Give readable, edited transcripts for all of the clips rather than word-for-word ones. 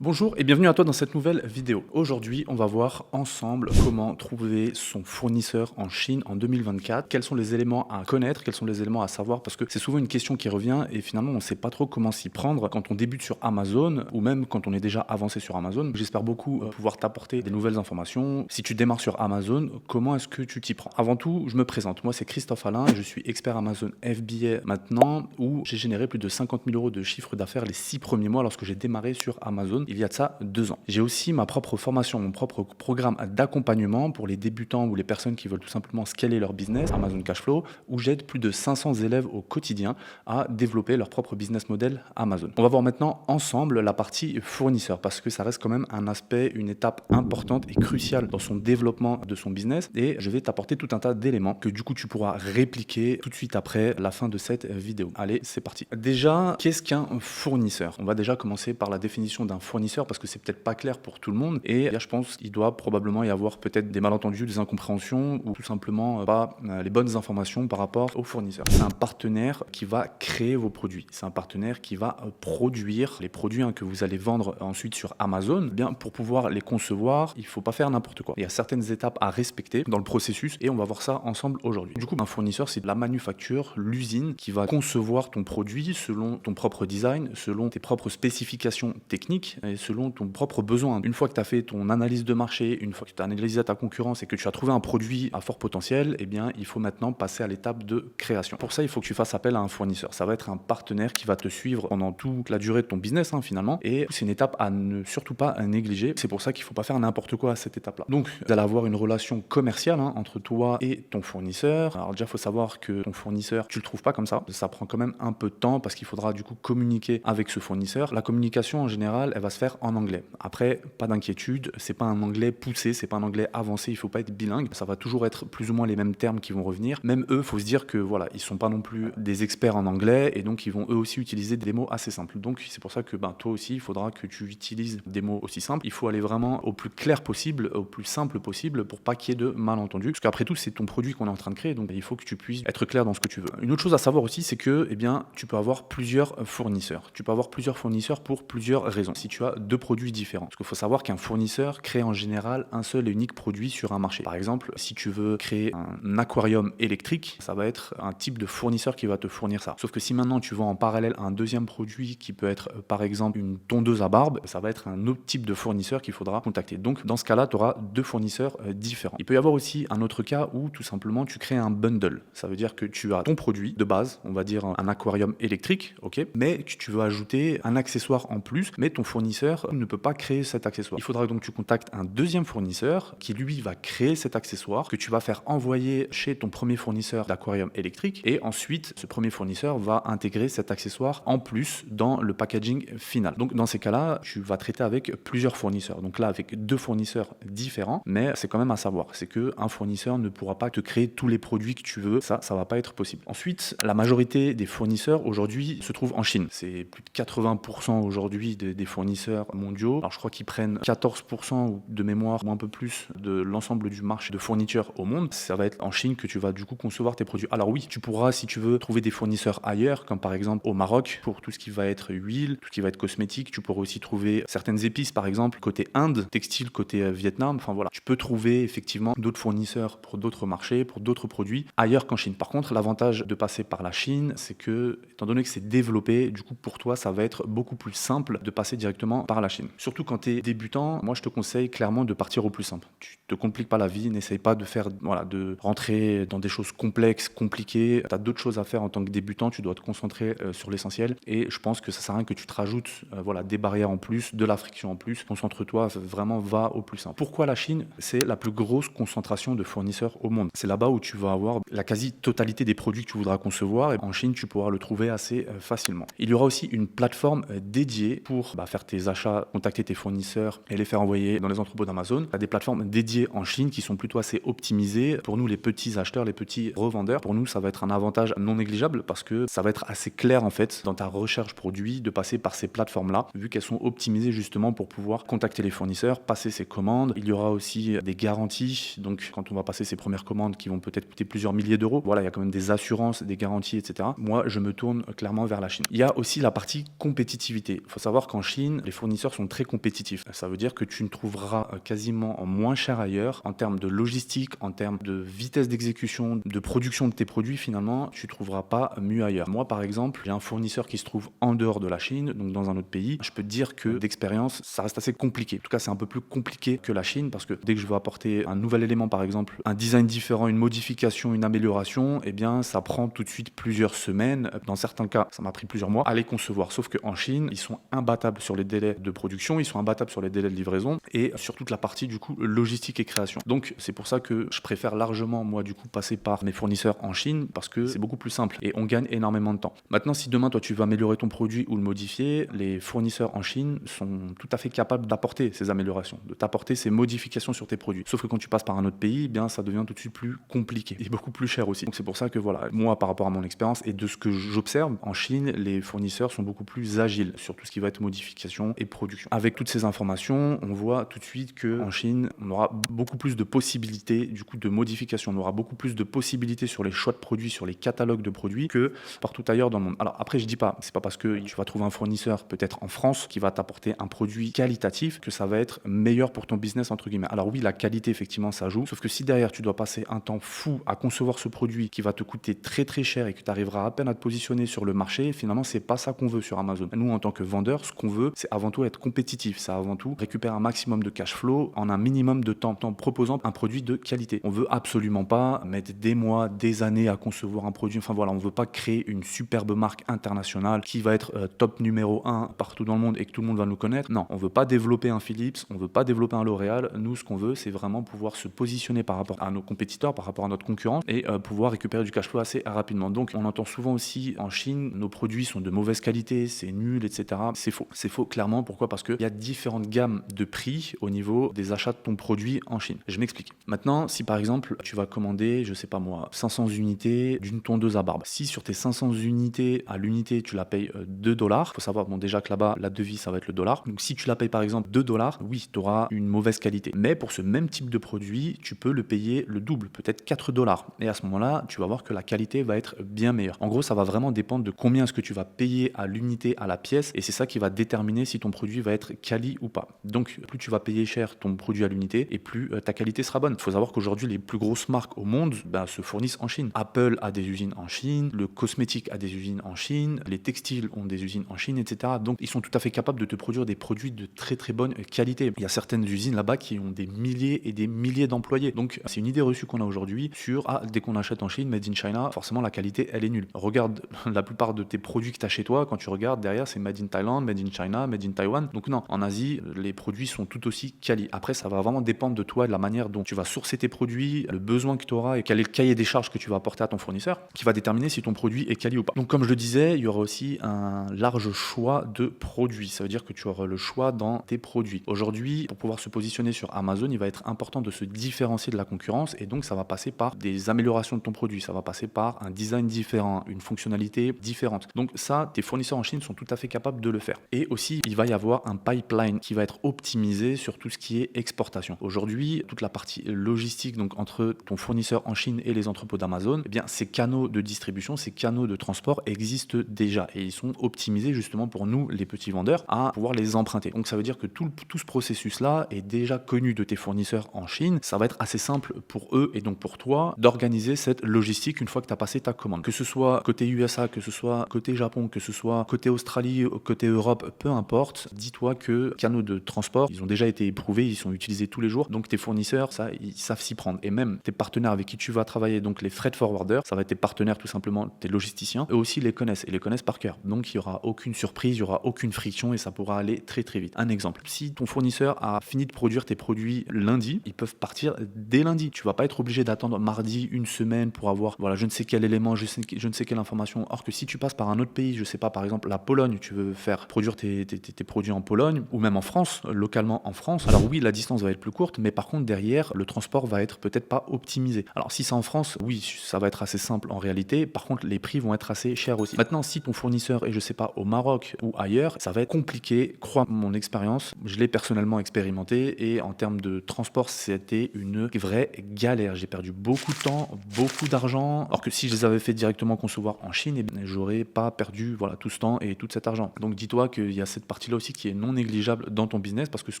Bonjour et bienvenue à toi dans cette nouvelle vidéo. Aujourd'hui, on va voir ensemble comment trouver son fournisseur en Chine en 2024. Quels sont les éléments à connaître, quels sont les éléments à savoir, parce que c'est souvent une question qui revient et finalement on ne sait pas trop comment s'y prendre quand on débute sur Amazon ou même quand on est déjà avancé sur Amazon. J'espère beaucoup pouvoir t'apporter des nouvelles informations. Si tu démarres sur Amazon, comment est-ce que tu t'y prends? Avant tout, je me présente. Moi, c'est Christophe Alain et je suis expert Amazon FBA maintenant, où j'ai généré plus de 50 000 euros de chiffre d'affaires les 6 premiers mois lorsque j'ai démarré sur Amazon il y a de ça 2 ans. J'ai aussi ma propre formation, mon propre programme d'accompagnement pour les débutants ou les personnes qui veulent tout simplement scaler leur business, Amazon Cashflow, où j'aide plus de 500 élèves au quotidien à développer leur propre business model Amazon. On va voir maintenant ensemble la partie fournisseur parce que ça reste quand même un aspect, une étape importante et cruciale dans son développement de son business et je vais t'apporter tout un tas d'éléments que du coup tu pourras répliquer tout de suite après la fin de cette vidéo. Allez, c'est parti. Déjà, qu'est-ce qu'un fournisseur? On va déjà commencer par la définition d'un fournisseur parce que c'est peut-être pas clair pour tout le monde et là je pense qu'il doit probablement y avoir peut-être des malentendus, des incompréhensions ou tout simplement pas les bonnes informations par rapport au fournisseur. C'est un partenaire qui va créer vos produits, c'est un partenaire qui va produire les produits que vous allez vendre ensuite sur Amazon. Bien, pour pouvoir les concevoir, il faut pas faire n'importe quoi. Il y a certaines étapes à respecter dans le processus et on va voir ça ensemble aujourd'hui. Du coup, un fournisseur, c'est la manufacture, l'usine qui va concevoir ton produit selon ton propre design, selon tes propres spécifications techniques et selon ton propre besoin. Une fois que tu as fait ton analyse de marché, une fois que tu as analysé ta concurrence et que tu as trouvé un produit à fort potentiel, eh bien, il faut maintenant passer à l'étape de création. Pour ça, il faut que tu fasses appel à un fournisseur. Ça va être un partenaire qui va te suivre pendant toute la durée de ton business, finalement. Et c'est une étape à ne surtout pas négliger. C'est pour ça qu'il ne faut pas faire n'importe quoi à cette étape-là. Donc, vous allez avoir une relation commerciale entre toi et ton fournisseur. Alors déjà, il faut savoir que ton fournisseur, tu le trouves pas comme ça. Ça prend quand même un peu de temps parce qu'il faudra du coup communiquer avec ce fournisseur. La communication, en général, elle va se faire en anglais. Après, pas d'inquiétude, c'est pas un anglais poussé, c'est pas un anglais avancé, il faut pas être bilingue. Ça va toujours être plus ou moins les mêmes termes qui vont revenir. Même eux, faut se dire que voilà, ils sont pas non plus des experts en anglais et donc ils vont eux aussi utiliser des mots assez simples. Donc c'est pour ça que toi aussi, il faudra que tu utilises des mots aussi simples. Il faut aller vraiment au plus clair possible, au plus simple possible pour pas qu'il y ait de malentendus. Parce qu'après tout, c'est ton produit qu'on est en train de créer, donc il faut que tu puisses être clair dans ce que tu veux. Une autre chose à savoir aussi, c'est que tu peux avoir plusieurs fournisseurs. Tu peux avoir plusieurs fournisseurs pour plusieurs raisons. Si tu as deux produits différents. Parce qu'il faut savoir qu'un fournisseur crée en général un seul et unique produit sur un marché. Par exemple, si tu veux créer un aquarium électrique, ça va être un type de fournisseur qui va te fournir ça. Sauf que si maintenant tu vends en parallèle un deuxième produit qui peut être par exemple une tondeuse à barbe, ça va être un autre type de fournisseur qu'il faudra contacter. Donc dans ce cas-là, tu auras deux fournisseurs différents. Il peut y avoir aussi un autre cas où tout simplement tu crées un bundle. Ça veut dire que tu as ton produit de base, on va dire un aquarium électrique, ok, mais tu veux ajouter un accessoire en plus, mais ton fournisseur ne peut pas créer cet accessoire. Il faudra donc que tu contactes un deuxième fournisseur qui lui va créer cet accessoire que tu vas faire envoyer chez ton premier fournisseur d'aquarium électrique et ensuite ce premier fournisseur va intégrer cet accessoire en plus dans le packaging final. Donc dans ces cas-là, tu vas traiter avec plusieurs fournisseurs. Donc là avec deux fournisseurs différents, mais c'est quand même à savoir, c'est que un fournisseur ne pourra pas te créer tous les produits que tu veux. Ça va pas être possible. Ensuite, la majorité des fournisseurs aujourd'hui se trouvent en Chine. C'est plus de 80% aujourd'hui des fournisseurs mondiaux. Alors je crois qu'ils prennent 14% de mémoire ou un peu plus de l'ensemble du marché de fourniture au monde. Ça va être en Chine que tu vas du coup concevoir tes produits. Alors oui, tu pourras, si tu veux, trouver des fournisseurs ailleurs, comme par exemple au Maroc, pour tout ce qui va être huile, tout ce qui va être cosmétique. Tu pourras aussi trouver certaines épices, par exemple, côté Inde, textile côté Vietnam. Enfin voilà, tu peux trouver effectivement d'autres fournisseurs pour d'autres marchés, pour d'autres produits ailleurs qu'en Chine. Par contre, l'avantage de passer par la Chine, c'est que, étant donné que c'est développé, du coup pour toi, ça va être beaucoup plus simple de passer directement par la Chine. Surtout quand tu es débutant, moi je te conseille clairement de partir au plus simple. Tu te compliques pas la vie, n'essaye pas de rentrer dans des choses complexes, compliquées. Tu as d'autres choses à faire en tant que débutant, tu dois te concentrer sur l'essentiel et je pense que ça sert à rien que tu te rajoutes des barrières en plus, de la friction en plus. Concentre-toi, vraiment va au plus simple. Pourquoi la Chine? C'est la plus grosse concentration de fournisseurs au monde. C'est là-bas où tu vas avoir la quasi-totalité des produits que tu voudras concevoir et en Chine tu pourras le trouver assez facilement. Il y aura aussi une plateforme dédiée pour faire tes achats, contacter tes fournisseurs et les faire envoyer dans les entrepôts d'Amazon. Tu as des plateformes dédiées en Chine qui sont plutôt assez optimisées. Pour nous, les petits acheteurs, les petits revendeurs, pour nous, ça va être un avantage non négligeable parce que ça va être assez clair en fait dans ta recherche produit de passer par ces plateformes-là, vu qu'elles sont optimisées justement pour pouvoir contacter les fournisseurs, passer ses commandes. Il y aura aussi des garanties, donc quand on va passer ses premières commandes qui vont peut-être coûter plusieurs milliers d'euros, voilà, il y a quand même des assurances, des garanties, etc. Moi, je me tourne clairement vers la Chine. Il y a aussi la partie compétitivité. Il faut savoir qu'en Chine, les fournisseurs sont très compétitifs. Ça veut dire que tu ne trouveras quasiment moins cher ailleurs en termes de logistique, en termes de vitesse d'exécution, de production de tes produits. Finalement, tu ne trouveras pas mieux ailleurs. Moi, par exemple, j'ai un fournisseur qui se trouve en dehors de la Chine, donc dans un autre pays. Je peux te dire que d'expérience, ça reste assez compliqué. En tout cas, c'est un peu plus compliqué que la Chine parce que dès que je veux apporter un nouvel élément, par exemple, un design différent, une modification, une amélioration, eh bien, ça prend tout de suite plusieurs semaines. Dans certains cas, ça m'a pris plusieurs mois à les concevoir. Sauf qu'en Chine, ils sont imbattables sur les délais de production, ils sont imbattables sur les délais de livraison et sur toute la partie, du coup, logistique et création. Donc, c'est pour ça que je préfère largement, moi, du coup, passer par mes fournisseurs en Chine parce que c'est beaucoup plus simple et on gagne énormément de temps. Maintenant, si demain, toi, tu veux améliorer ton produit ou le modifier, les fournisseurs en Chine sont tout à fait capables d'apporter ces améliorations, de t'apporter ces modifications sur tes produits. Sauf que quand tu passes par un autre pays, eh bien, ça devient tout de suite plus compliqué et beaucoup plus cher aussi. Donc, c'est pour ça que, voilà, moi, par rapport à mon expérience et de ce que j'observe, en Chine, les fournisseurs sont beaucoup plus agiles sur tout ce qui va être modification et production. Avec toutes ces informations, on voit tout de suite qu'en Chine, on aura beaucoup plus de possibilités, du coup, de modification. On aura beaucoup plus de possibilités sur les choix de produits, sur les catalogues de produits que partout ailleurs dans le monde. Alors après, je dis pas, c'est pas parce que tu vas trouver un fournisseur peut-être en France qui va t'apporter un produit qualitatif que ça va être meilleur pour ton business entre guillemets. Alors oui, la qualité effectivement ça joue, sauf que si derrière tu dois passer un temps fou à concevoir ce produit qui va te coûter très très cher et que tu arriveras à peine à te positionner sur le marché, finalement c'est pas ça qu'on veut sur Amazon. Nous en tant que vendeurs, ce qu'on veut, c'est avant tout être compétitif, c'est avant tout récupérer un maximum de cash flow en un minimum de temps en proposant un produit de qualité. On veut absolument pas mettre des mois, des années à concevoir un produit. Enfin voilà, on veut pas créer une superbe marque internationale qui va être top numéro 1 partout dans le monde et que tout le monde va nous connaître. Non, on veut pas développer un Philips, on veut pas développer un L'Oréal. Nous, ce qu'on veut, c'est vraiment pouvoir se positionner par rapport à nos compétiteurs, par rapport à notre concurrence et pouvoir récupérer du cash flow assez rapidement. Donc, on entend souvent aussi en Chine, nos produits sont de mauvaise qualité, c'est nul, etc. C'est faux. C'est faux, clairement. Pourquoi ? Parce qu'il y a différentes gammes de prix au niveau des achats de ton produit en Chine. Je m'explique. Maintenant, si par exemple, tu vas commander, je sais pas moi, 500 unités d'une tondeuse à barbe. Si sur tes 500 unités, à l'unité, tu la payes $2, il faut savoir bon, déjà que là-bas, la devise, ça va être le dollar. Donc, si tu la payes par exemple $2, oui, tu auras une mauvaise qualité. Mais pour ce même type de produit, tu peux le payer le double, peut-être $4. Et à ce moment-là, tu vas voir que la qualité va être bien meilleure. En gros, ça va vraiment dépendre de combien est-ce que tu vas payer à l'unité, à la pièce. Et c'est ça qui va déterminer si ton produit va être quali ou pas. Donc, plus tu vas payer cher ton produit à l'unité et plus ta qualité sera bonne. Il faut savoir qu'aujourd'hui, les plus grosses marques au monde se fournissent en Chine. Apple a des usines en Chine, le cosmétique a des usines en Chine, les textiles ont des usines en Chine, etc. Donc, ils sont tout à fait capables de te produire des produits de très très bonne qualité. Il y a certaines usines là-bas qui ont des milliers et des milliers d'employés. Donc, c'est une idée reçue qu'on a aujourd'hui sur dès qu'on achète en Chine, made in China, forcément la qualité elle est nulle. Regarde la plupart de tes produits que tu as chez toi, quand tu regardes derrière, c'est made in Thailand, made in China, made in Taiwan. Donc non, en Asie, les produits sont tout aussi quali. Après, ça va vraiment dépendre de toi, de la manière dont tu vas sourcer tes produits, le besoin que tu auras et quel est le cahier des charges que tu vas apporter à ton fournisseur qui va déterminer si ton produit est quali ou pas. Donc comme je le disais, il y aura aussi un large choix de produits. Ça veut dire que tu auras le choix dans tes produits. Aujourd'hui, pour pouvoir se positionner sur Amazon, il va être important de se différencier de la concurrence et donc ça va passer par des améliorations de ton produit, ça va passer par un design différent, une fonctionnalité différente. Donc ça, tes fournisseurs en Chine sont tout à fait capables de le faire. Et aussi, il va y avoir un pipeline qui va être optimisé sur tout ce qui est exportation. Aujourd'hui, toute la partie logistique, donc entre ton fournisseur en Chine et les entrepôts d'Amazon, eh bien, ces canaux de distribution, ces canaux de transport existent déjà et ils sont optimisés justement pour nous, les petits vendeurs, à pouvoir les emprunter. Donc ça veut dire que tout ce processus-là est déjà connu de tes fournisseurs en Chine. Ça va être assez simple pour eux et donc pour toi d'organiser cette logistique une fois que tu as passé ta commande. Que ce soit côté USA, que ce soit côté Japon, que ce soit côté Australie, côté Europe, peu importe, dis-toi que canaux de transport, ils ont déjà été éprouvés, ils sont utilisés tous les jours. Donc tes fournisseurs, ça, ils savent s'y prendre. Et même tes partenaires avec qui tu vas travailler, donc les freight forwarders, ça va être tes partenaires tout simplement, tes logisticiens, eux aussi les connaissent et les connaissent par cœur. Donc il n'y aura aucune surprise, il n'y aura aucune friction et ça pourra aller très très vite. Un exemple, si ton fournisseur a fini de produire tes produits lundi, ils peuvent partir dès lundi. Tu vas pas être obligé d'attendre mardi, une semaine pour avoir voilà, je ne sais quel élément, je ne sais quelle information. Or que si tu passes par un autre pays, je sais pas, par exemple la Pologne, tu veux faire produire tes produits en Pologne ou même en France, localement en France, alors oui, la distance va être plus courte, mais par contre derrière, le transport va être peut-être pas optimisé. Alors si c'est en France, oui, ça va être assez simple en réalité. Par contre, les prix vont être assez chers aussi. Maintenant, si ton fournisseur est, je sais pas, au Maroc ou ailleurs, ça va être compliqué. Crois mon expérience, je l'ai personnellement expérimenté et en termes de transport, c'était une vraie galère. J'ai perdu beaucoup de temps, beaucoup d'argent. Alors que si je les avais fait directement concevoir en Chine, eh bien, j'aurais pas perdu voilà, tout ce temps et tout cet argent. Donc dis-toi qu'il y a cette partie partie-là aussi qui est non négligeable dans ton business parce que ce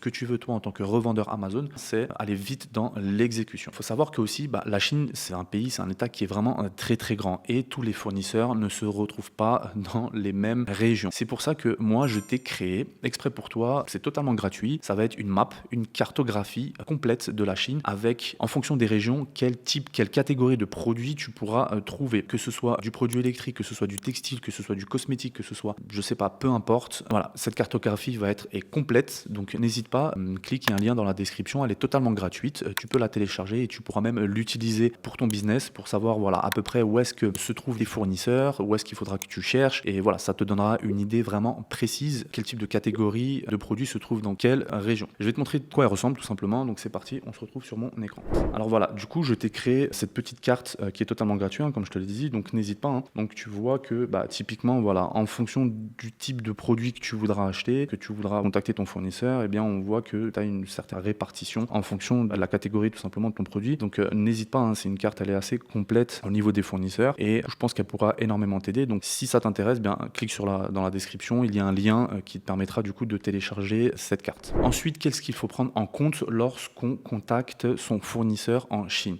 que tu veux toi en tant que revendeur Amazon, c'est aller vite dans l'exécution. Il faut savoir que aussi, la Chine, c'est un pays, c'est un État qui est vraiment très très grand et tous les fournisseurs ne se retrouvent pas dans les mêmes régions. C'est pour ça que moi, je t'ai créé exprès pour toi, c'est totalement gratuit. Ça va être une map, une cartographie complète de la Chine avec, en fonction des régions, quel type, quelle catégorie de produits tu pourras trouver. Que ce soit du produit électrique, que ce soit du textile, que ce soit du cosmétique, que ce soit, je sais pas, peu importe. Voilà, cette cartographie est complète, donc n'hésite pas, clique, il y a un lien dans la description, elle est totalement gratuite. Tu peux la télécharger et tu pourras même l'utiliser pour ton business, pour savoir voilà à peu près où est-ce que se trouvent les fournisseurs, où est-ce qu'il faudra que tu cherches, et voilà, ça te donnera une idée vraiment précise, quel type de catégorie de produits se trouve dans quelle région. Je vais te montrer de quoi elle ressemble tout simplement, donc c'est parti, on se retrouve sur mon écran. Alors voilà, du coup je t'ai créé cette petite carte qui est totalement gratuite, comme je te l'ai dit, donc n'hésite pas. Donc tu vois que typiquement, voilà, en fonction du type de produit que tu voudras acheter, que tu voudras contacter ton fournisseur, eh bien on voit que tu as une certaine répartition en fonction de la catégorie tout simplement de ton produit. Donc n'hésite pas, c'est une carte, elle est assez complète au niveau des fournisseurs et je pense qu'elle pourra énormément t'aider. Donc si ça t'intéresse, bien clique dans la description, il y a un lien qui te permettra du coup de télécharger cette carte. Ensuite, qu'est-ce qu'il faut prendre en compte lorsqu'on contacte son fournisseur en Chine?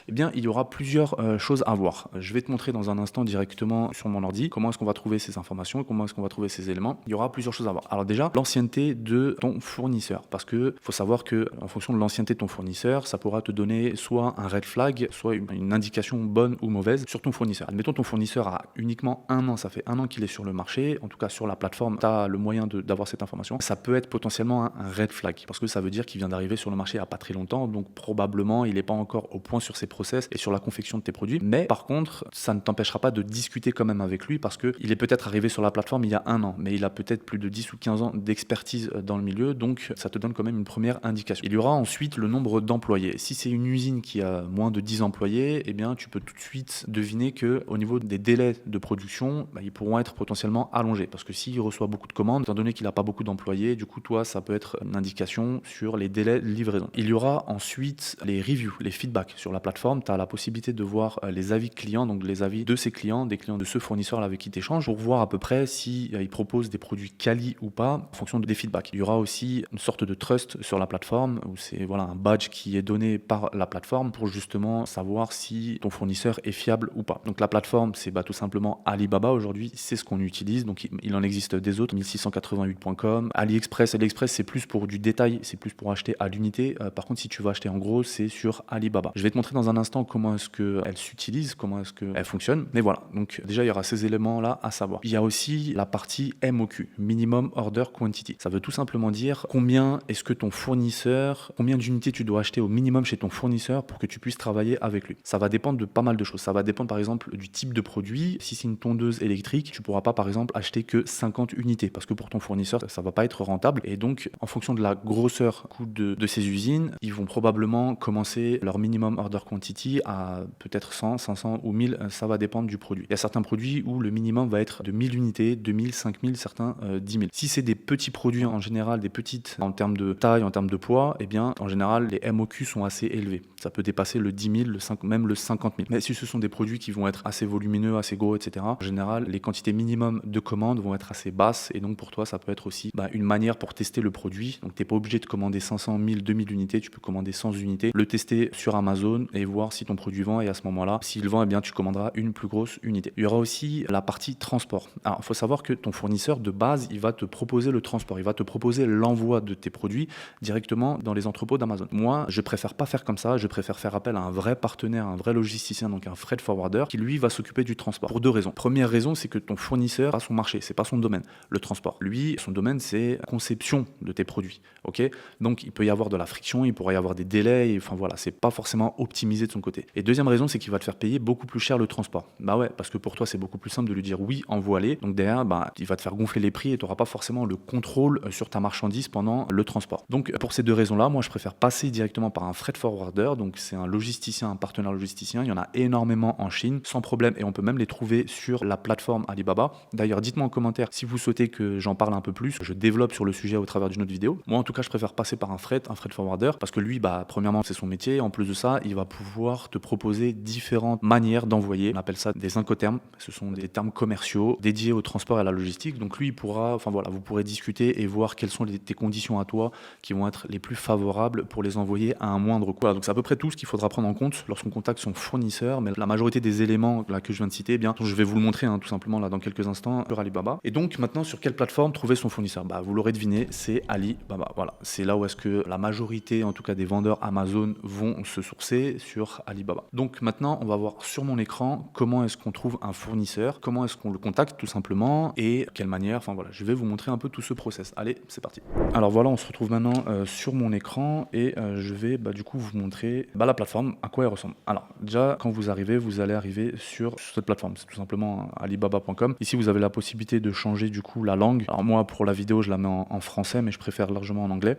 Eh bien, il y aura plusieurs choses à voir. Je vais te montrer dans un instant directement sur mon ordi comment est-ce qu'on va trouver ces informations, comment est-ce qu'on va trouver ces éléments. Il y aura plusieurs choses à voir. Alors déjà, l'ancienneté de ton fournisseur, parce que faut savoir que en fonction de l'ancienneté de ton fournisseur, ça pourra te donner soit un red flag, soit une indication bonne ou mauvaise sur ton fournisseur. Admettons ton fournisseur a uniquement 1 an, ça fait 1 an qu'il est sur le marché, en tout cas sur la plateforme, tu as le moyen d'avoir cette information. Ça peut être potentiellement un red flag, parce que ça veut dire qu'il vient d'arriver sur le marché il n'y a pas très longtemps, donc probablement il n'est pas encore au point sur ses process et sur la confection de tes produits. Mais par contre, ça ne t'empêchera pas de discuter quand même avec lui, parce qu'il est peut-être arrivé sur la plateforme il y a 1 an, mais il a peut-être plus de 10 ou 15 ans d'expertise dans le milieu, donc ça te donne quand même une première indication. Il y aura ensuite le nombre d'employés. Si c'est une usine qui a moins de 10 employés, eh bien tu peux tout de suite deviner que au niveau des délais de production, ils pourront être potentiellement allongés, parce que s'il reçoit beaucoup de commandes, étant donné qu'il n'a pas beaucoup d'employés, du coup toi ça peut être une indication sur les délais de livraison. Il y aura ensuite les reviews, les feedbacks sur la plateforme. Tu as la possibilité de voir les avis clients, donc les avis de ses clients, des clients de ce fournisseur avec qui tu échanges, pour voir à peu près si il propose des produits quali ou pas en fonction des feedbacks. Il y aura aussi une sorte de trust sur la plateforme où c'est voilà un badge qui est donné par la plateforme pour justement savoir si ton fournisseur est fiable ou pas. Donc la plateforme c'est tout simplement Alibaba aujourd'hui, c'est ce qu'on utilise. Donc il en existe des autres, 1688.com, AliExpress. AliExpress c'est plus pour du détail, c'est plus pour acheter à l'unité. Par contre si tu veux acheter en gros, c'est sur Alibaba. Je vais te montrer dans un instant comment est-ce qu'elle s'utilise, comment est-ce qu'elle fonctionne. Mais voilà, donc déjà il y aura ces éléments là à savoir. Il y a aussi la partie MOQ, Minimum Order Quantity. Ça veut tout simplement dire combien est-ce que ton fournisseur, combien d'unités tu dois acheter au minimum chez ton fournisseur pour que tu puisses travailler avec lui. Ça va dépendre de pas mal de choses. Ça va dépendre par exemple du type de produit. Si c'est une tondeuse électrique, tu pourras pas par exemple acheter que 50 unités parce que pour ton fournisseur, ça va pas être rentable. Et donc en fonction de la grosseur coût de ces usines, ils vont probablement commencer leur minimum order quantity à peut-être 100, 500 ou 1000, ça va dépendre du produit. Il y a certains produits où le minimum va être de 1000 unités, 2000, 5000, certains 10 000. Si c'est des petits produits en général, des petites en termes de taille, en termes de poids, eh bien en général les MOQ sont assez élevés. Ça peut dépasser le 10 000, même le 50 000. Mais si ce sont des produits qui vont être assez volumineux, assez gros, etc., en général les quantités minimum de commandes vont être assez basses et donc pour toi ça peut être aussi une manière pour tester le produit. Donc tu n'es pas obligé de commander 500, 1000, 2000 unités, tu peux commander 100 unités, le tester sur Amazon et voir si ton produit vend, et à ce moment-là, s'il vend, eh bien tu commanderas une plus grosse unité. Il y aura aussi la partie transport. Alors il faut savoir que ton fournisseur de base, il va te proposer le transport, il va te proposer l'envoi de tes produits directement dans les entrepôts d'Amazon. Moi, je préfère pas faire comme ça, je préfère faire appel à un vrai partenaire, un vrai logisticien, donc un freight forwarder qui lui va s'occuper du transport. Pour 2 raisons. Première raison, c'est que ton fournisseur a son marché, c'est pas son domaine, le transport. Lui, son domaine, c'est conception de tes produits. Ok, donc il peut y avoir de la friction, il pourrait y avoir des délais, enfin voilà, c'est pas forcément optimisé de son côté. Et deuxième raison, c'est qu'il va te faire payer beaucoup plus cher le transport. Bah ouais, parce que pour toi c'est beaucoup plus simple de lui dire oui, envoie-les. Donc derrière, il va te faire gonfler les prix et tu n'auras pas forcément le contrôle sur ta marchandise pendant le transport. Donc pour ces 2 raisons-là, moi je préfère passer directement par un freight forwarder. Donc c'est un logisticien, un partenaire logisticien. Il y en a énormément en Chine, sans problème, et on peut même les trouver sur la plateforme Alibaba. D'ailleurs, dites-moi en commentaire si vous souhaitez que j'en parle un peu plus, que je développe sur le sujet au travers d'une autre vidéo. Moi en tout cas, je préfère passer par un freight forwarder parce que lui, premièrement, c'est son métier. En plus de ça, il va pouvoir te proposer différentes manières d'envoyer. On appelle ça des incoterms. Ce sont des termes commerciaux dédiés au transport et à la logistique. Donc lui, il pourra voilà, vous pourrez discuter et voir quelles sont tes conditions à toi qui vont être les plus favorables pour les envoyer à un moindre coût. Voilà, donc c'est à peu près tout ce qu'il faudra prendre en compte lorsqu'on contacte son fournisseur, mais la majorité des éléments là que je viens de citer, eh bien, je vais vous le montrer tout simplement là dans quelques instants sur Alibaba. Et donc maintenant, sur quelle plateforme trouver son fournisseur? Vous l'aurez deviné, c'est Alibaba. Voilà, c'est là où est-ce que la majorité, en tout cas des vendeurs Amazon, vont se sourcer sur Alibaba. Donc maintenant, on va voir sur mon écran comment est-ce qu'on trouve un fournisseur, comment est-ce qu'on le contacte tout simplement et quelle manière. Enfin voilà, je vais vous montrer un peu tout ce process. Allez, c'est parti. Alors voilà, on se retrouve maintenant sur mon écran et je vais du coup vous montrer la plateforme, à quoi elle ressemble. Alors déjà, quand vous arrivez, vous allez arriver sur cette plateforme. C'est tout simplement alibaba.com. Ici, vous avez la possibilité de changer du coup la langue. Alors moi, pour la vidéo, je la mets en français, mais je préfère largement en anglais.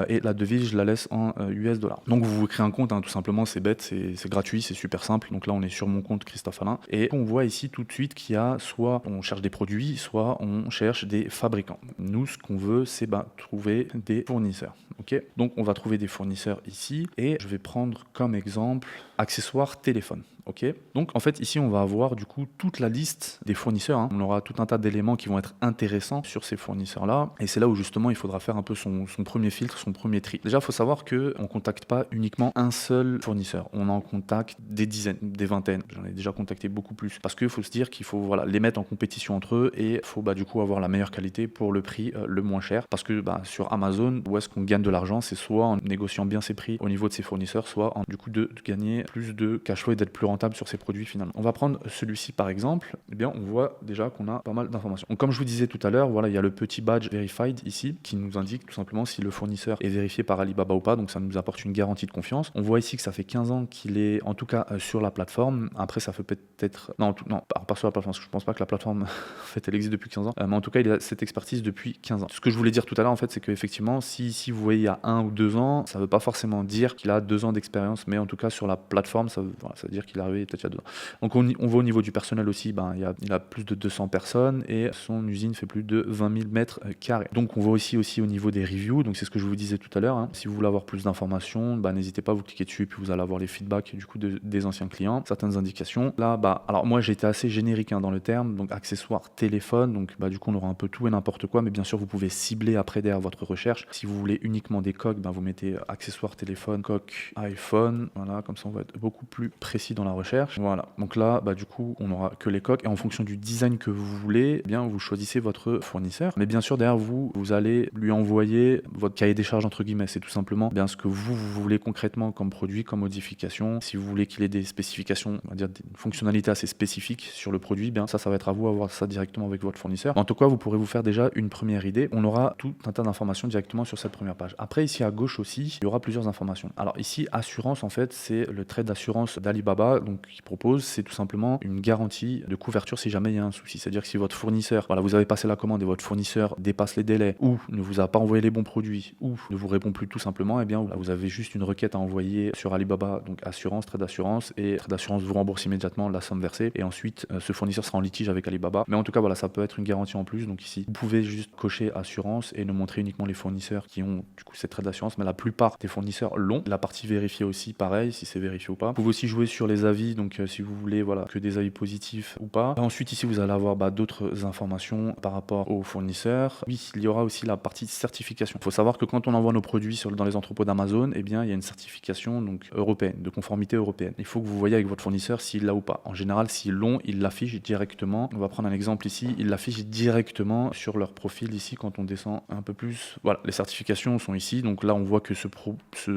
Et la devise, je la laisse en US dollars. Donc vous vous créez un compte, tout simplement, c'est bête, c'est gratuit, c'est super simple. Donc là, on est sur mon compte Christophe Alain. Et on voit ici tout de suite qu'il y a soit on cherche des produits, soit on cherche des fabricants. Nous, ce qu'on veut, c'est trouver des fournisseurs. Ok, donc on va trouver des fournisseurs ici. Et je vais prendre comme exemple accessoires téléphone. Ok, donc en fait ici on va avoir du coup toute la liste des fournisseurs. On aura tout un tas d'éléments qui vont être intéressants sur ces fournisseurs là et c'est là où justement il faudra faire un peu son premier filtre, son premier tri. Déjà il faut savoir que on contacte pas uniquement un seul fournisseur, on en contacte des dizaines, des vingtaines. J'en ai déjà contacté beaucoup plus parce qu'il faut se dire qu'il faut les mettre en compétition entre eux et il faut du coup avoir la meilleure qualité pour le prix le moins cher parce que sur Amazon où est-ce qu'on gagne de l'argent, c'est soit en négociant bien ses prix au niveau de ses fournisseurs, soit en du coup de gagner plus de cash flow et d'être plus rentable sur ces produits finalement. On va prendre celui-ci par exemple, on voit déjà qu'on a pas mal d'informations. Donc comme je vous disais tout à l'heure, voilà, il y a le petit badge verified ici qui nous indique tout simplement si le fournisseur est vérifié par Alibaba ou pas, donc ça nous apporte une garantie de confiance. On voit ici que ça fait 15 ans qu'il est en tout cas sur la plateforme. Après ça fait peut-être non, pas sur la plateforme parce que je pense pas que la plateforme en fait elle existe depuis 15 ans, mais en tout cas il a cette expertise depuis 15 ans. Ce que je voulais dire tout à l'heure en fait, c'est qu'effectivement si vous voyez il y a 1 ou 2 ans, ça veut pas forcément dire qu'il a 2 ans d'expérience, mais en tout cas sur la plateforme ça veut dire qu'il est arrivé peut-être il y a 2 ans. Donc on voit au niveau du personnel aussi, il a plus de 200 personnes et son usine fait plus de 20 000 mètres carrés. Donc on voit aussi au niveau des reviews, donc c'est ce que je vous disais tout à l'heure. Si vous voulez avoir plus d'informations, n'hésitez pas, vous cliquez dessus puis vous allez avoir les feedbacks du coup des anciens clients, certaines indications. Là, alors moi j'ai été assez générique dans le terme, donc accessoires téléphone, donc du coup on aura un peu tout et n'importe quoi, mais bien sûr vous pouvez cibler après derrière votre recherche. Si vous voulez uniquement des coques, vous mettez accessoires téléphone, coque iPhone, voilà, comme ça on va être beaucoup plus précis dans la recherche. Voilà, donc là du coup on n'aura que les coques et en fonction du design que vous voulez, vous choisissez votre fournisseur, mais bien sûr derrière vous allez lui envoyer votre cahier des charges entre guillemets. C'est tout simplement ce que vous voulez concrètement comme produit, comme modification. Si vous voulez qu'il ait des spécifications, on va dire des fonctionnalités assez spécifiques sur le produit, ça va être à vous à voir ça directement avec votre fournisseur. En tout cas vous pourrez vous faire déjà une première idée. On aura tout un tas d'informations directement sur cette première page. Après ici à gauche aussi il y aura plusieurs informations. Alors ici assurance, en fait c'est le trait d'assurance d'Alibaba, donc qui propose, c'est tout simplement une garantie de couverture si jamais il y a un souci. C'est-à-dire que si votre fournisseur, vous avez passé la commande et votre fournisseur dépasse les délais ou ne vous a pas envoyé les bons produits ou ne vous répond plus tout simplement, vous avez juste une requête à envoyer sur Alibaba, donc assurance, trait d'assurance, et trait d'assurance vous rembourse immédiatement la somme versée et ensuite ce fournisseur sera en litige avec Alibaba. Mais en tout cas ça peut être une garantie en plus. Donc ici vous pouvez juste cocher assurance et ne montrer uniquement les fournisseurs qui ont du coup cette trait d'assurance, mais la plupart des fournisseurs l'ont. La partie vérifiée aussi pareil, si c'est vérifié ou pas. Vous pouvez aussi jouer sur les avis, donc si vous voulez que des avis positifs ou pas. Ensuite ici vous allez avoir d'autres informations par rapport aux fournisseurs. Oui, il y aura aussi la partie certification. Il faut savoir que quand on envoie nos produits dans les entrepôts d'Amazon, il y a une certification donc européenne, de conformité européenne. Il faut que vous voyez avec votre fournisseur s'il l'a ou pas. En général, s'ils l'ont, ils l'affichent directement. On va prendre un exemple ici, ils l'affichent directement sur leur profil ici quand on descend un peu plus. Voilà, les certifications sont ici. Donc là, on voit que ce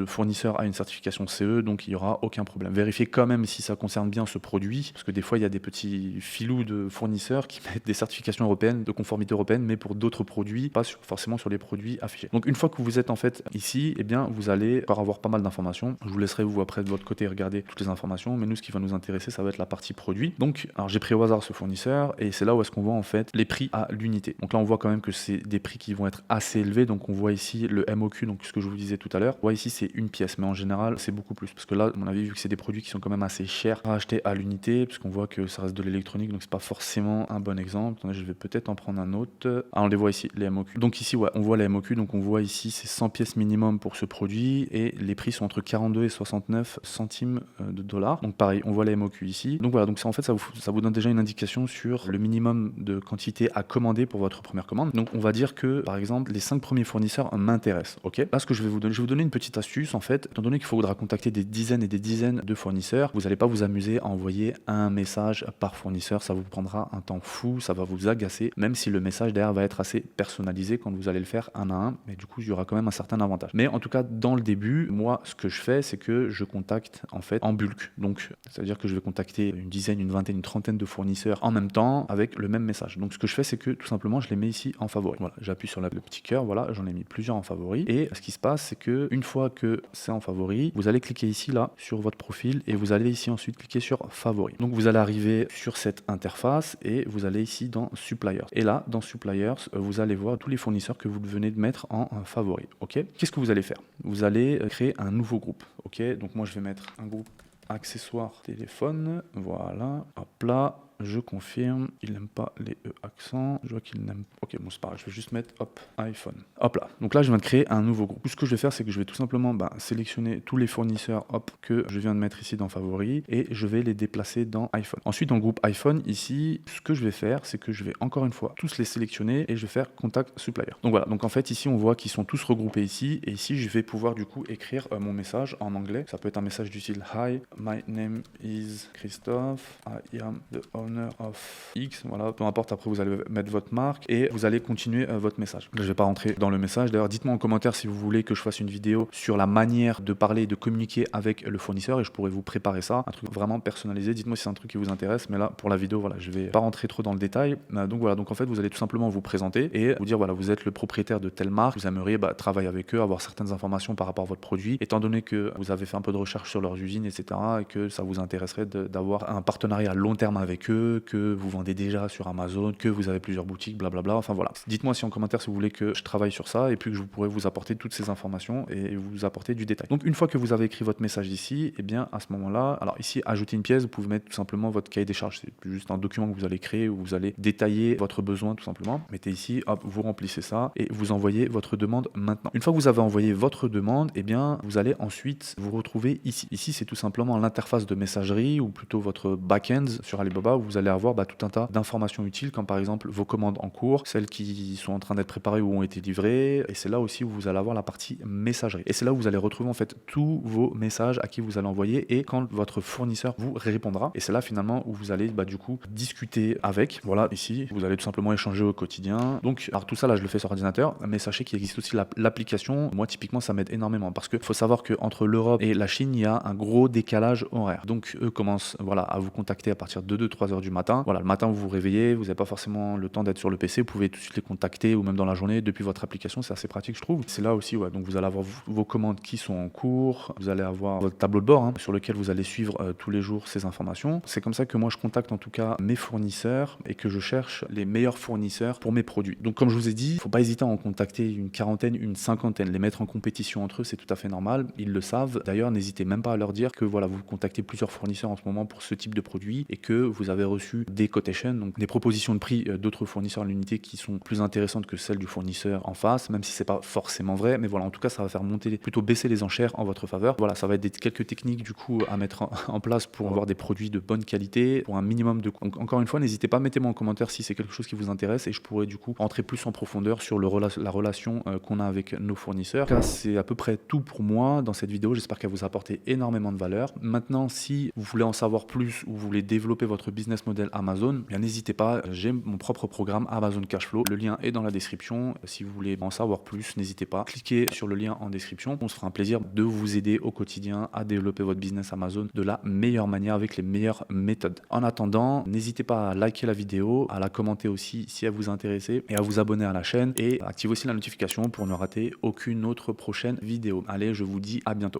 fournisseur a une certification CE, donc il n'y aura aucun problème. Vérifiez quand même si ça concerne bien ce produit, parce que des fois, il y a des petits filous de fournisseurs qui mettent des certifications européennes, de conformité européenne, mais pour d'autres produits, pas forcément sur les produits affichés. Donc une fois que vous êtes en fait ici, vous allez avoir pas mal d'informations. Je vous laisserai vous après de votre côté regarder toutes les informations, mais nous ce qui va nous intéresser, ça va être la partie produit. Donc alors j'ai pris au hasard ce fournisseur et c'est là où est-ce qu'on voit en fait les prix à l'unité. Donc là on voit quand même que c'est des prix qui vont être assez élevés. Donc on voit ici le MOQ, donc ce que je vous disais tout à l'heure. On voit ici c'est une pièce, mais en général c'est beaucoup plus parce que là à mon avis vu que c'est des produits qui sont quand même assez cher à acheter à l'unité, puisqu'on voit que ça reste de l'électronique, donc c'est pas forcément un bon exemple. Attendez, je vais peut-être en prendre un autre. Ah, on les voit ici, les MOQ. Donc ici, ouais, on voit les MOQ, donc on voit ici, c'est 100 pièces minimum pour ce produit, et les prix sont entre 42 et 69 centimes de dollars. Donc pareil, on voit les MOQ ici. Donc voilà, donc ça, en fait, ça vous donne déjà une indication sur le minimum de quantité à commander pour votre première commande. Donc on va dire que, par exemple, les 5 premiers fournisseurs m'intéressent. Ok. Là, ce que je vais vous donner une petite astuce, en fait, étant donné qu'il faudra contacter des dizaines et des dizaines de fournisseurs, vous n'allez pas vous amuser à envoyer un message par fournisseur, ça vous prendra un temps fou, ça va vous agacer, même si le message derrière va être assez personnalisé quand vous allez le faire un à un, mais du coup il y aura quand même un certain avantage. Mais en tout cas, dans le début, moi ce que je fais, c'est que je contacte en fait en bulk. Donc ça veut dire que je vais contacter une dizaine, une vingtaine, une trentaine de fournisseurs en même temps avec le même message. Donc ce que je fais, c'est que tout simplement je les mets ici en favori. Voilà, j'appuie sur le petit cœur, voilà, j'en ai mis plusieurs en favori, et ce qui se passe, c'est que une fois que c'est en favori, vous allez cliquer ici là sur votre profil et vous allez ici ensuite cliquer sur favori. Donc vous allez arriver sur cette interface et vous allez ici dans suppliers. Et là, dans suppliers, vous allez voir tous les fournisseurs que vous venez de mettre en favori. Ok. Qu'est-ce que vous allez faire? Vous allez créer un nouveau groupe. Ok. Donc moi je vais mettre un groupe accessoires téléphone. Voilà. Hop là. Je confirme, il n'aime pas les E accents, je vois qu'il n'aime... Ok, bon c'est pas grave, je vais juste mettre, hop, iPhone. Hop là, donc là je viens de créer un nouveau groupe. Ce que je vais faire, c'est que je vais tout simplement sélectionner tous les fournisseurs, hop, que je viens de mettre ici dans favoris, et je vais les déplacer dans iPhone. Ensuite, dans le groupe iPhone, ici, ce que je vais faire, c'est que je vais encore une fois tous les sélectionner, et je vais faire Contact Supplier. Donc voilà, donc en fait ici on voit qu'ils sont tous regroupés ici, et ici je vais pouvoir du coup écrire mon message en anglais. Ça peut être un message du style Hi, my name is Christophe, I am the owner of X, voilà, peu importe, après vous allez mettre votre marque et vous allez continuer votre message. Je ne vais pas rentrer dans le message, d'ailleurs dites-moi en commentaire si vous voulez que je fasse une vidéo sur la manière de parler et de communiquer avec le fournisseur et je pourrais vous préparer ça, un truc vraiment personnalisé. Dites-moi si c'est un truc qui vous intéresse, mais là pour la vidéo, voilà, je vais pas rentrer trop dans le détail. Donc voilà, donc en fait vous allez tout simplement vous présenter et vous dire voilà, vous êtes le propriétaire de telle marque, vous aimeriez travailler avec eux, avoir certaines informations par rapport à votre produit, étant donné que vous avez fait un peu de recherche sur leurs usines, etc., et que ça vous intéresserait d'avoir un partenariat à long terme avec eux, que vous vendez déjà sur Amazon, que vous avez plusieurs boutiques, blablabla, enfin voilà. Dites-moi si en commentaire si vous voulez que je travaille sur ça et puis que je pourrais vous apporter toutes ces informations et vous apporter du détail. Donc une fois que vous avez écrit votre message ici, et bien à ce moment-là, alors ici ajouter une pièce, vous pouvez mettre tout simplement votre cahier des charges, c'est juste un document que vous allez créer où vous allez détailler votre besoin tout simplement. Mettez ici, hop, vous remplissez ça et vous envoyez votre demande maintenant. Une fois que vous avez envoyé votre demande, et bien vous allez ensuite vous retrouver ici. Ici c'est tout simplement l'interface de messagerie ou plutôt votre back-end sur Alibaba où vous allez avoir tout un tas d'informations utiles comme par exemple vos commandes en cours, celles qui sont en train d'être préparées ou ont été livrées, et c'est là aussi où vous allez avoir la partie messagerie. Et c'est là où vous allez retrouver en fait tous vos messages à qui vous allez envoyer et quand votre fournisseur vous répondra. Et c'est là finalement où vous allez du coup discuter avec. Voilà, ici vous allez tout simplement échanger au quotidien. Donc alors tout ça là je le fais sur ordinateur, mais sachez qu'il existe aussi l'application. Moi typiquement ça m'aide énormément parce qu'il faut savoir qu'entre l'Europe et la Chine il y a un gros décalage horaire. Donc eux commencent à vous contacter à partir de 2-3 heures du matin. Voilà, le matin vous vous réveillez, vous n'avez pas forcément le temps d'être sur le PC, vous pouvez tout de suite les contacter ou même dans la journée depuis votre application, c'est assez pratique je trouve. C'est là aussi donc vous allez avoir vos commandes qui sont en cours, vous allez avoir votre tableau de bord sur lequel vous allez suivre tous les jours ces informations. C'est comme ça que moi je contacte en tout cas mes fournisseurs et que je cherche les meilleurs fournisseurs pour mes produits. Donc comme je vous ai dit, il ne faut pas hésiter à en contacter une quarantaine, une cinquantaine, les mettre en compétition entre eux, c'est tout à fait normal, ils le savent. D'ailleurs, n'hésitez même pas à leur dire que voilà, vous contactez plusieurs fournisseurs en ce moment pour ce type de produit et que vous avez reçu des quotations, donc des propositions de prix d'autres fournisseurs à l'unité qui sont plus intéressantes que celles du fournisseur en face, même si c'est pas forcément vrai, mais voilà, en tout cas ça va faire monter, plutôt baisser les enchères en votre faveur. Voilà, ça va être quelques techniques du coup à mettre en place pour avoir des produits de bonne qualité, pour un minimum de... Donc, encore une fois, n'hésitez pas, mettez-moi en commentaire si c'est quelque chose qui vous intéresse et je pourrais du coup rentrer plus en profondeur sur la relation qu'on a avec nos fournisseurs. En tout cas, c'est à peu près tout pour moi dans cette vidéo, j'espère qu'elle vous a apporté énormément de valeur. Maintenant, si vous voulez en savoir plus ou vous voulez développer votre business model Amazon, bien n'hésitez pas, j'ai mon propre programme Amazon Cashflow, le lien est dans la description. Si vous voulez en savoir plus, n'hésitez pas, cliquez sur le lien en description, on se fera un plaisir de vous aider au quotidien à développer votre business Amazon de la meilleure manière avec les meilleures méthodes. En attendant, n'hésitez pas à liker la vidéo, à la commenter aussi si elle vous intéresse et à vous abonner à la chaîne et activez aussi la notification pour ne rater aucune autre prochaine vidéo. Allez, je vous dis à bientôt.